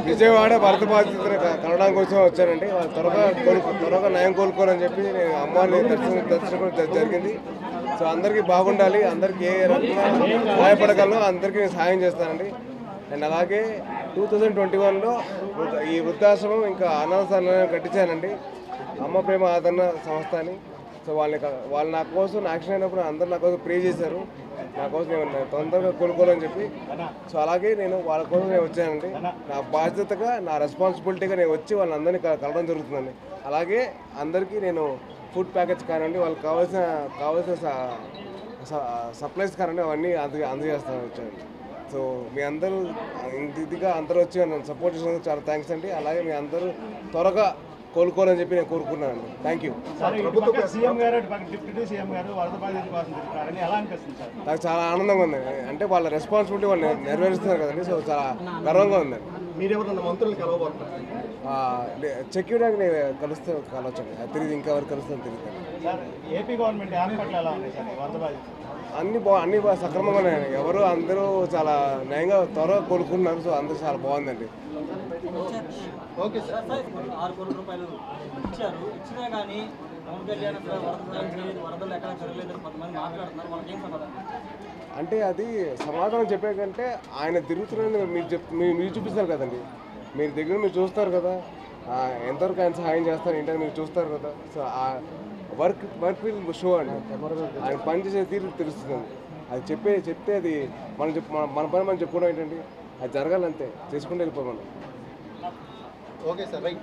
విజయవాడ వరద బాధితులు కలవడం కోసం వచ్చానండి. వాళ్ళు త్వరగా నయం కోలుకోవాలని చెప్పి నేను అమ్మవారిని దర్శనం జరిగింది. సో అందరికీ బాగుండాలి, అందరికీ ఏ రకంగా సహాయపడగలను అందరికీ నేను సహాయం చేస్తానండి. అండ్ అలాగే 2021లో ఈ వృద్ధాశ్రమం ఇంకా అనాథాశ్రమం కట్టించానండి, అమ్మ ప్రేమ ఆదరణ సంస్థ అని. సో వాళ్ళు నా కోసం యాక్షన్ అయినప్పుడు అందరూ నా కోసం ప్రే చేశారు, నా కోసం నేను తొందరగా కోలుకోవాలని చెప్పి. సో అలాగే నేను వాళ్ళ కోసం నేను వచ్చానండి. నా బాధ్యతగా, నా రెస్పాన్సిబిలిటీగా నేను వచ్చి వాళ్ళందరినీ కలవడం జరుగుతుందండి. అలాగే అందరికీ నేను ఫుడ్ ప్యాకెట్స్ కానివ్వండి, వాళ్ళకి కావాల్సిన సప్లైస్ కానివ్వండి అవన్నీ అందజేస్తాను వచ్చానండి. సో మీ అందరూ ఇదిగా అందరూ వచ్చి నన్ను సపోర్ట్ చేసినందుకు చాలా థ్యాంక్స్ అండి. అలాగే మీ అందరూ త్వరగా కోలుకోవాలని చెప్పి నేను కోరుకున్నాను. Thank you. నాకు చాలా ఆనందంగా ఉంది, అంటే వాళ్ళ రెస్పాన్సిబిలిటీ వాళ్ళు నెరవేరుస్తున్నారు కదండి. సో చాలా గర్వంగా ఉందండి. సెక్యూరిటీ నేను కలవచ్చండి, అది తిరిగి ఇంకా ఎవరు కలుస్తాను తిరుగుతాను. అన్ని సక్రమంగా ఉన్నాయి, ఎవరు అందరూ చాలా నయంగా త్వరగా కోలుకుంటున్నారు. సో అందరూ చాలా బాగుందండి. అంటే అది సమాధానం చెప్పే కంటే ఆయన తిరుగుతున్నారని మీరు చూపిస్తారు కదండి, మీరు దగ్గర మీరు చూస్తారు కదా ఎంతవరకు ఆయన సహాయం చేస్తారు ఏంటని మీరు చూస్తారు కదా. సో ఆ వర్క్ విల్ షో అండి, ఆయన పని చేసే తీరు తెలుస్తుంది. అది చెప్తే అది మన పని మనం చెప్పుకోవడం ఏంటండి, అది జరగాలంతే, చేసుకుంటూ వెళ్ళిపోయి మనం. Okay sir, right.